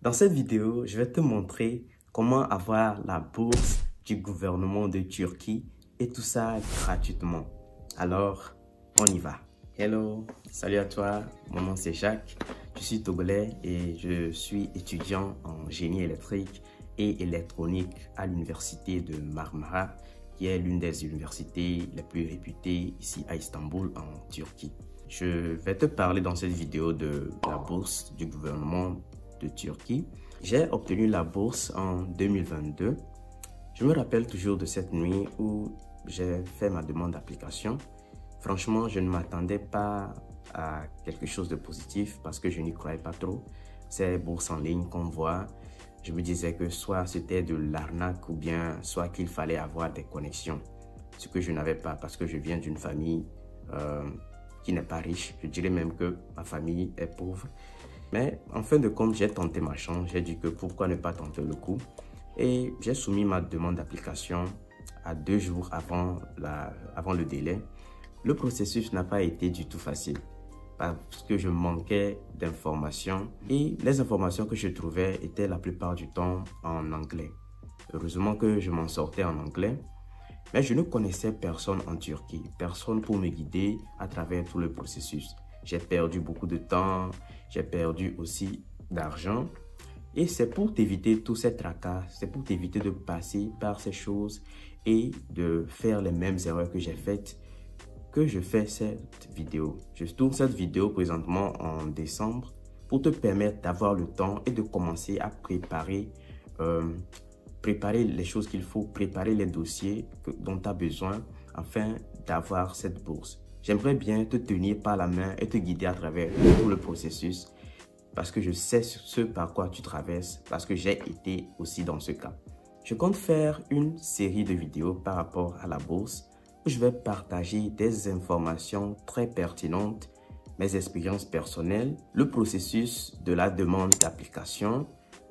Dans cette vidéo, je vais te montrer comment avoir la bourse du gouvernement de Turquie et tout ça gratuitement. Alors, on y va. Hello, salut à toi, mon nom c'est Jacques, je suis togolais et je suis étudiant en génie électrique et électronique à l'université de Marmara, qui est l'une des universités les plus réputées ici à Istanbul en Turquie. Je vais te parler dans cette vidéo de la bourse du gouvernement de Turquie. J'ai obtenu la bourse en 2022. Je me rappelle toujours de cette nuit où j'ai fait ma demande d'application. Franchement, je ne m'attendais pas à quelque chose de positif parce que je n'y croyais pas trop. Ces bourses en ligne qu'on voit, je me disais que soit c'était de l'arnaque ou bien soit qu'il fallait avoir des connexions. Ce que je n'avais pas parce que je viens d'une famille qui n'est pas riche. Je dirais même que ma famille est pauvre. Mais en fin de compte, j'ai tenté ma chance. J'ai dit que pourquoi ne pas tenter le coup. Et j'ai soumis ma demande d'application à 2 jours avant le délai. Le processus n'a pas été du tout facile parce que je manquais d'informations et les informations que je trouvais étaient la plupart du temps en anglais. Heureusement que je m'en sortais en anglais, mais je ne connaissais personne en Turquie, personne pour me guider à travers tout le processus. J'ai perdu beaucoup de temps, j'ai perdu aussi d'argent et c'est pour t'éviter tous ces tracas, c'est pour t'éviter de passer par ces choses et de faire les mêmes erreurs que j'ai faites que je fais cette vidéo. Je tourne cette vidéo présentement en décembre pour te permettre d'avoir le temps et de commencer à préparer les choses qu'il faut, préparer les dossiers dont tu as besoin afin d'avoir cette bourse. J'aimerais bien te tenir par la main et te guider à travers tout le processus parce que je sais ce par quoi tu traverses, parce que j'ai été aussi dans ce cas. Je compte faire une série de vidéos par rapport à la bourse où je vais partager des informations très pertinentes, mes expériences personnelles, le processus de la demande d'application,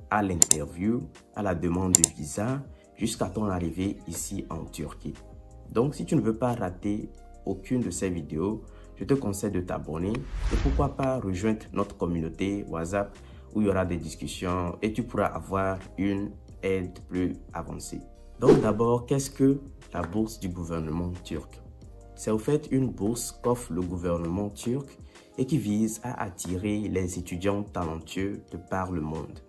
à l'interview, à la demande de visa, jusqu'à ton arrivée ici en Turquie. Donc, si tu ne veux pas rater aucune de ces vidéos, je te conseille de t'abonner et pourquoi pas rejoindre notre communauté WhatsApp où il y aura des discussions et tu pourras avoir une aide plus avancée. Donc d'abord, qu'est-ce que la bourse du gouvernement turc? C'est au fait une bourse qu'offre le gouvernement turc et qui vise à attirer les étudiants talentueux de par le monde.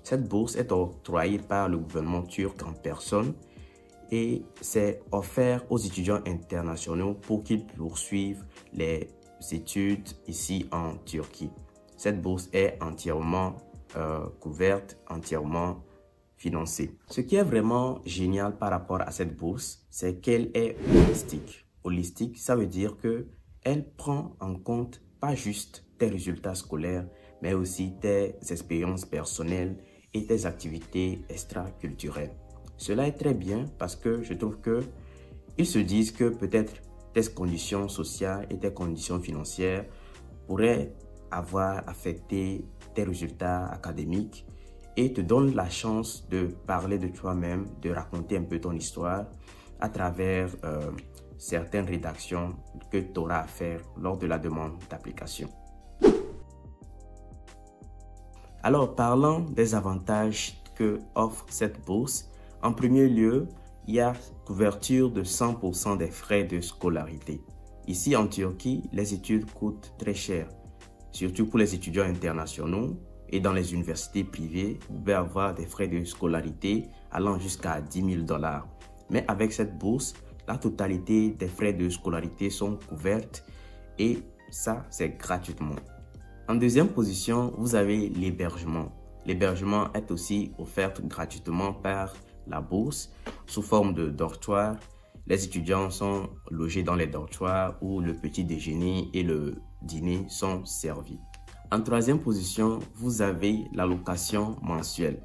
Cette bourse est octroyée par le gouvernement turc en personne et c'est offert aux étudiants internationaux pour qu'ils poursuivent les études ici en Turquie. Cette bourse est entièrement couverte, entièrement financée. Ce qui est vraiment génial par rapport à cette bourse, c'est qu'elle est holistique. Holistique, ça veut dire qu'elle prend en compte pas juste tes résultats scolaires, mais aussi tes expériences personnelles et tes activités extraculturelles. Cela est très bien parce que je trouve qu'ils se disent que peut-être tes conditions sociales et tes conditions financières pourraient avoir affecté tes résultats académiques et te donnent la chance de parler de toi-même, de raconter un peu ton histoire à travers certaines rédactions que tu auras à faire lors de la demande d'application. Alors, parlant des avantages que offre cette bourse, en premier lieu, il y a couverture de 100% des frais de scolarité. Ici en Turquie, les études coûtent très cher, surtout pour les étudiants internationaux et dans les universités privées, vous pouvez avoir des frais de scolarité allant jusqu'à 10 000 $. Mais avec cette bourse, la totalité des frais de scolarité sont couvertes et ça, c'est gratuitement. En deuxième position, vous avez l'hébergement. L'hébergement est aussi offert gratuitement par la bourse sous forme de dortoir. Les étudiants sont logés dans les dortoirs où le petit déjeuner et le dîner sont servis. En troisième position, vous avez l'allocation mensuelle.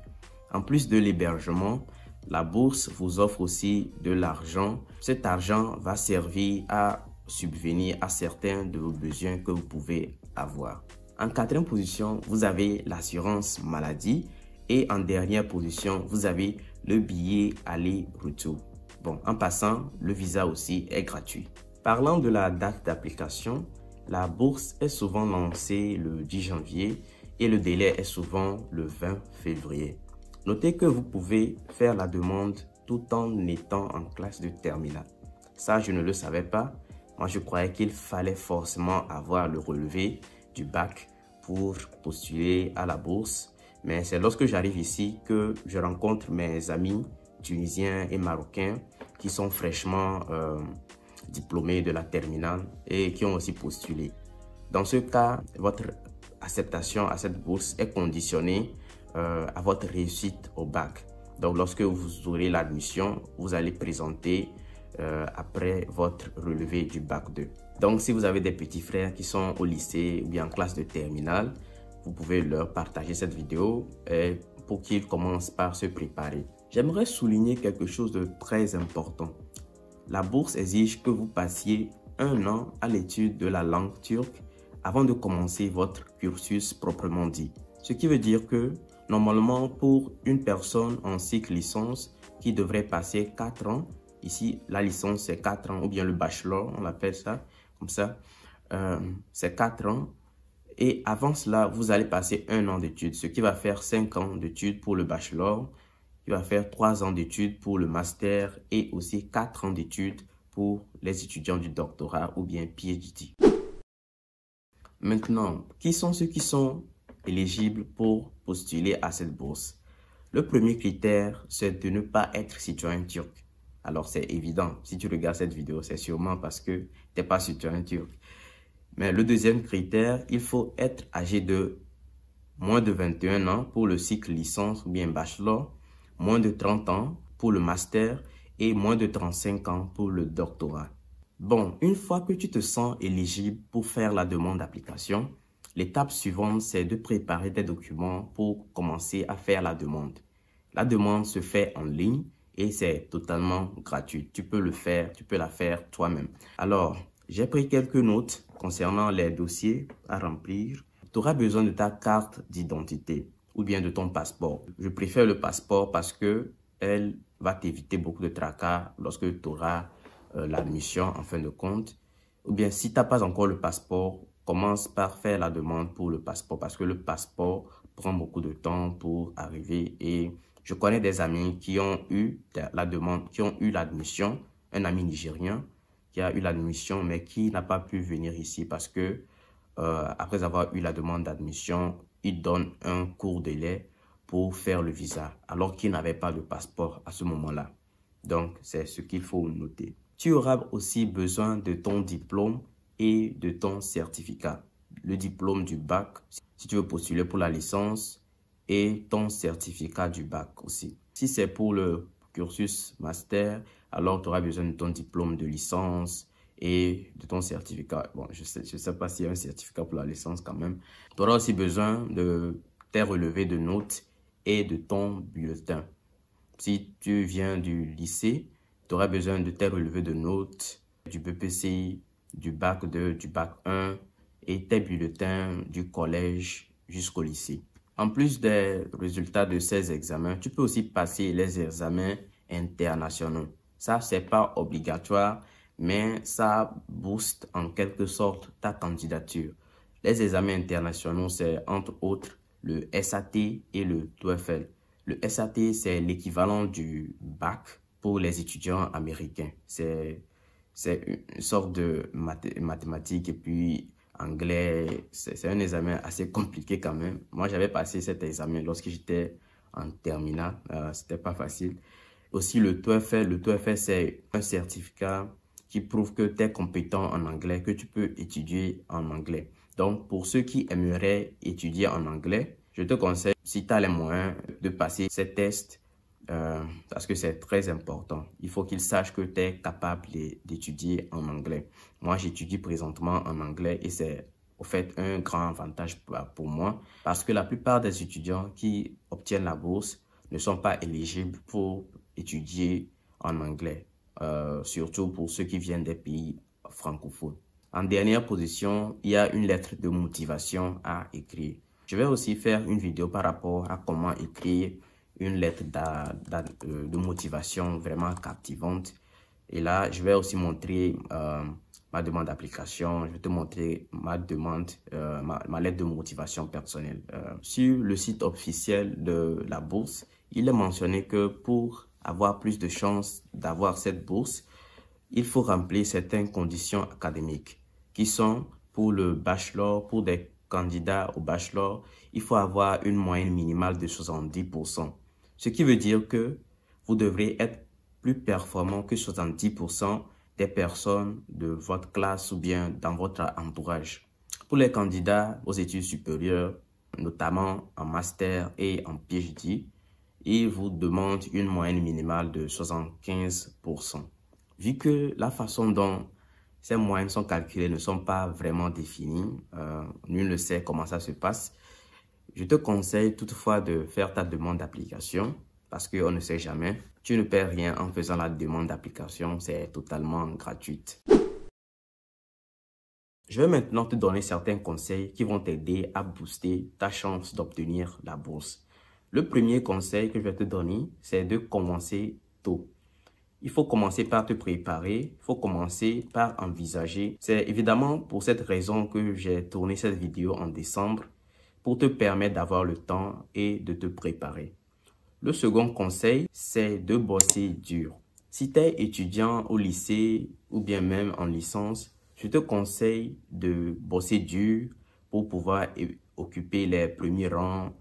En plus de l'hébergement, la bourse vous offre aussi de l'argent. Cet argent va servir à subvenir à certains de vos besoins que vous pouvez avoir. En quatrième position, vous avez l'assurance maladie. Et en dernière position, vous avez le billet aller-retour. Bon, en passant, le visa aussi est gratuit. Parlant de la date d'application, la bourse est souvent lancée le 10 janvier et le délai est souvent le 20 février. Notez que vous pouvez faire la demande tout en étant en classe de terminale. Ça, je ne le savais pas. Moi, je croyais qu'il fallait forcément avoir le relevé du bac pour postuler à la bourse. Mais c'est lorsque j'arrive ici que je rencontre mes amis tunisiens et marocains qui sont fraîchement diplômés de la terminale et qui ont aussi postulé. Dans ce cas, votre acceptation à cette bourse est conditionnée à votre réussite au bac. Donc, lorsque vous aurez l'admission, vous allez présenter après votre relevé du bac 2. Donc, si vous avez des petits frères qui sont au lycée ou bien en classe de terminale, vous pouvez leur partager cette vidéo pour qu'ils commencent par se préparer. J'aimerais souligner quelque chose de très important. La bourse exige que vous passiez 1 an à l'étude de la langue turque avant de commencer votre cursus proprement dit. Ce qui veut dire que, normalement, pour une personne en cycle licence qui devrait passer 4 ans, ici, la licence c'est 4 ans, ou bien le bachelor, on l'appelle ça, comme ça, c'est 4 ans. Et avant cela, vous allez passer 1 an d'études, ce qui va faire 5 ans d'études pour le bachelor, qui va faire 3 ans d'études pour le master et aussi 4 ans d'études pour les étudiants du doctorat ou bien PhD. Maintenant, qui sont ceux qui sont éligibles pour postuler à cette bourse? Le premier critère, c'est de ne pas être citoyen turc. Alors, c'est évident. Si tu regardes cette vidéo, c'est sûrement parce que tu n'es pas citoyen turc. Mais le deuxième critère, il faut être âgé de moins de 21 ans pour le cycle licence ou bien bachelor, moins de 30 ans pour le master et moins de 35 ans pour le doctorat. Bon, une fois que tu te sens éligible pour faire la demande d'application, l'étape suivante, c'est de préparer des documents pour commencer à faire la demande. La demande se fait en ligne et c'est totalement gratuit. Tu peux le faire, tu peux la faire toi-même. Alors, j'ai pris quelques notes concernant les dossiers à remplir. Tu auras besoin de ta carte d'identité ou bien de ton passeport. Je préfère le passeport parce que elle va t'éviter beaucoup de tracas lorsque tu auras l'admission en fin de compte. Ou bien si tu n'as pas encore le passeport, commence par faire la demande pour le passeport parce que le passeport prend beaucoup de temps pour arriver. Et je connais des amis qui ont eu la demande, qui ont eu l'admission, un ami nigérien qui a eu l'admission mais qui n'a pas pu venir ici parce que après avoir eu la demande d'admission, il donne un court délai pour faire le visa alors qu'il n'avait pas de passeport à ce moment-là. Donc, c'est ce qu'il faut noter. Tu auras aussi besoin de ton diplôme et de ton certificat. Le diplôme du bac, si tu veux postuler pour la licence, et ton certificat du bac aussi. Si c'est pour le cursus master, alors tu auras besoin de ton diplôme de licence et de ton certificat. Bon, je sais pas s'il y a un certificat pour la licence quand même. Tu auras aussi besoin de tes relevés de notes et de ton bulletin. Si tu viens du lycée, tu auras besoin de tes relevés de notes, du BPC, du bac 2, du bac 1 et tes bulletins du collège jusqu'au lycée. En plus des résultats de ces examens, tu peux aussi passer les examens internationaux. Ça, c'est pas obligatoire, mais ça booste en quelque sorte ta candidature. Les examens internationaux, c'est entre autres le SAT et le TOEFL. Le SAT, c'est l'équivalent du bac pour les étudiants américains. C'est une sorte de mathématiques et puis anglais. C'est un examen assez compliqué quand même. Moi, j'avais passé cet examen lorsque j'étais en terminale. C'était pas facile. Aussi, le TOEFL, c'est un certificat qui prouve que tu es compétent en anglais, que tu peux étudier en anglais. Donc, pour ceux qui aimeraient étudier en anglais, je te conseille, si tu as les moyens, de passer ces tests parce que c'est très important. Il faut qu'ils sachent que tu es capable d'étudier en anglais. Moi, j'étudie présentement en anglais et c'est au fait un grand avantage pour moi parce que la plupart des étudiants qui obtiennent la bourse ne sont pas éligibles pour étudier en anglais, surtout pour ceux qui viennent des pays francophones. En dernière position, il y a une lettre de motivation à écrire. Je vais aussi faire une vidéo par rapport à comment écrire une lettre de motivation vraiment captivante. Et là, je vais aussi montrer ma demande d'application, je vais te montrer ma demande, ma lettre de motivation personnelle. Sur le site officiel de la bourse, il est mentionné que pour avoir plus de chances d'avoir cette bourse, il faut remplir certaines conditions académiques qui sont pour le bachelor, pour des candidats au bachelor, il faut avoir une moyenne minimale de 70%. Ce qui veut dire que vous devrez être plus performant que 70% des personnes de votre classe ou bien dans votre entourage. Pour les candidats aux études supérieures, notamment en master et en PhD, ils vous demandent une moyenne minimale de 75%. Vu que la façon dont ces moyennes sont calculées ne sont pas vraiment définies, nul ne sait comment ça se passe, je te conseille toutefois de faire ta demande d'application parce qu'on ne sait jamais. Tu ne perds rien en faisant la demande d'application, c'est totalement gratuit. Je vais maintenant te donner certains conseils qui vont t'aider à booster ta chance d'obtenir la bourse. Le premier conseil que je vais te donner, c'est de commencer tôt. Il faut commencer par te préparer, il faut commencer par envisager. C'est évidemment pour cette raison que j'ai tourné cette vidéo en décembre pour te permettre d'avoir le temps et de te préparer. Le second conseil, c'est de bosser dur. Si tu es étudiant au lycée ou bien même en licence, je te conseille de bosser dur pour pouvoir occuper les premiers rangs,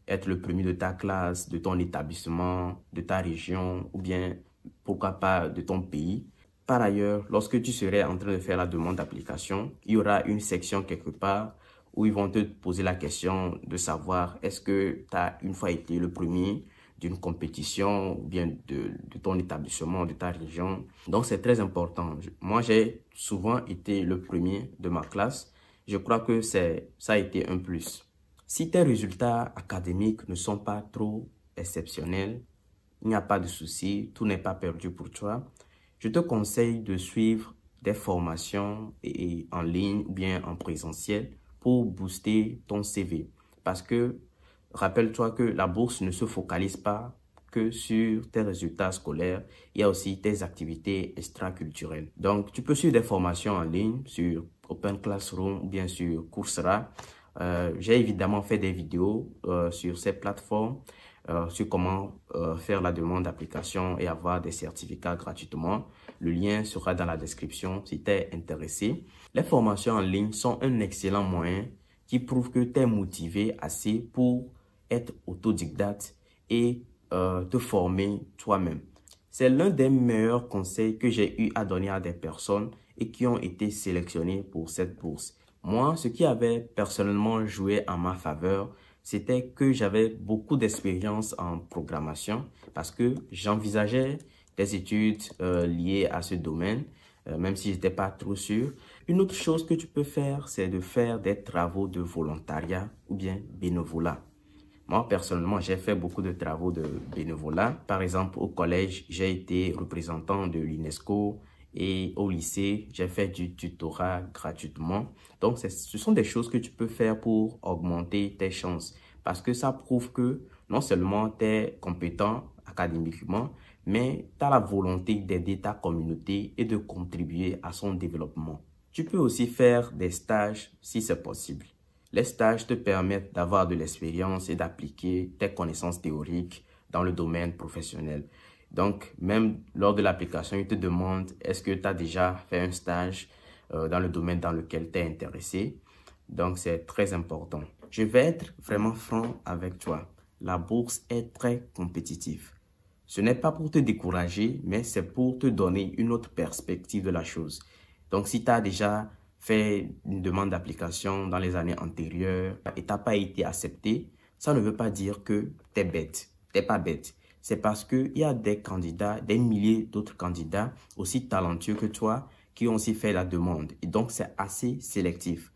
être le premier de ta classe, de ton établissement, de ta région ou bien pourquoi pas de ton pays. Par ailleurs, lorsque tu serais en train de faire la demande d'application, il y aura une section quelque part où ils vont te poser la question de savoir est-ce que tu as une fois été le premier d'une compétition ou bien de ton établissement, de ta région. Donc, c'est très important. Moi, j'ai souvent été le premier de ma classe. Je crois que ça a été un plus. Si tes résultats académiques ne sont pas trop exceptionnels, il n'y a pas de souci, tout n'est pas perdu pour toi. Je te conseille de suivre des formations en ligne ou bien en présentiel pour booster ton CV. Parce que rappelle-toi que la bourse ne se focalise pas que sur tes résultats scolaires, il y a aussi tes activités extracurriculales. Donc, tu peux suivre des formations en ligne sur Open Classroom ou bien sur Coursera. J'ai évidemment fait des vidéos sur ces plateformes sur comment faire la demande d'application et avoir des certificats gratuitement. Le lien sera dans la description si tu es intéressé. Les formations en ligne sont un excellent moyen qui prouve que tu es motivé assez pour être autodidacte et te former toi-même. C'est l'un des meilleurs conseils que j'ai eu à donner à des personnes et qui ont été sélectionnées pour cette bourse. Moi, ce qui avait personnellement joué en ma faveur, c'était que j'avais beaucoup d'expérience en programmation parce que j'envisageais des études liées à ce domaine, même si je n'étais pas trop sûr. Une autre chose que tu peux faire, c'est de faire des travaux de volontariat ou bien bénévolat. Moi, personnellement, j'ai fait beaucoup de travaux de bénévolat. Par exemple, au collège, j'ai été représentant de l'UNESCO et au lycée, j'ai fait du tutorat gratuitement. Donc, ce sont des choses que tu peux faire pour augmenter tes chances parce que ça prouve que non seulement tu es compétent académiquement, mais tu as la volonté d'aider ta communauté et de contribuer à son développement. Tu peux aussi faire des stages si c'est possible. Les stages te permettent d'avoir de l'expérience et d'appliquer tes connaissances théoriques dans le domaine professionnel. Donc, même lors de l'application, ils te demandent est-ce que tu as déjà fait un stage dans le domaine dans lequel tu es intéressé. Donc, c'est très important. Je vais être vraiment franc avec toi. La bourse est très compétitive. Ce n'est pas pour te décourager, mais c'est pour te donner une autre perspective de la chose. Donc, si tu as déjà fait une demande d'application dans les années antérieures et tu n'as pas été accepté, ça ne veut pas dire que tu es bête. Tu n'es pas bête. C'est parce qu'il y a des candidats, des milliers d'autres candidats aussi talentueux que toi qui ont aussi fait la demande. Et donc, c'est assez sélectif.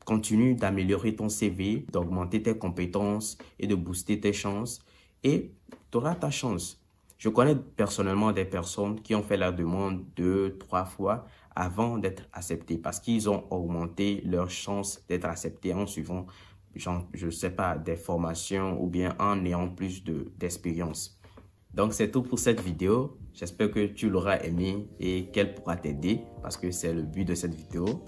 Continue d'améliorer ton CV, d'augmenter tes compétences et de booster tes chances et tu auras ta chance. Je connais personnellement des personnes qui ont fait la demande 2-3 fois avant d'être acceptés parce qu'ils ont augmenté leurs chances d'être acceptés en suivant, je ne sais pas, des formations ou bien en ayant plus d'expérience. Donc, c'est tout pour cette vidéo. J'espère que tu l'auras aimé et qu'elle pourra t'aider parce que c'est le but de cette vidéo.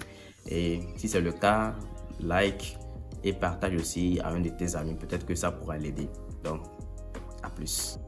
Et si c'est le cas, like et partage aussi à un de tes amis. Peut-être que ça pourra l'aider. Donc, à plus.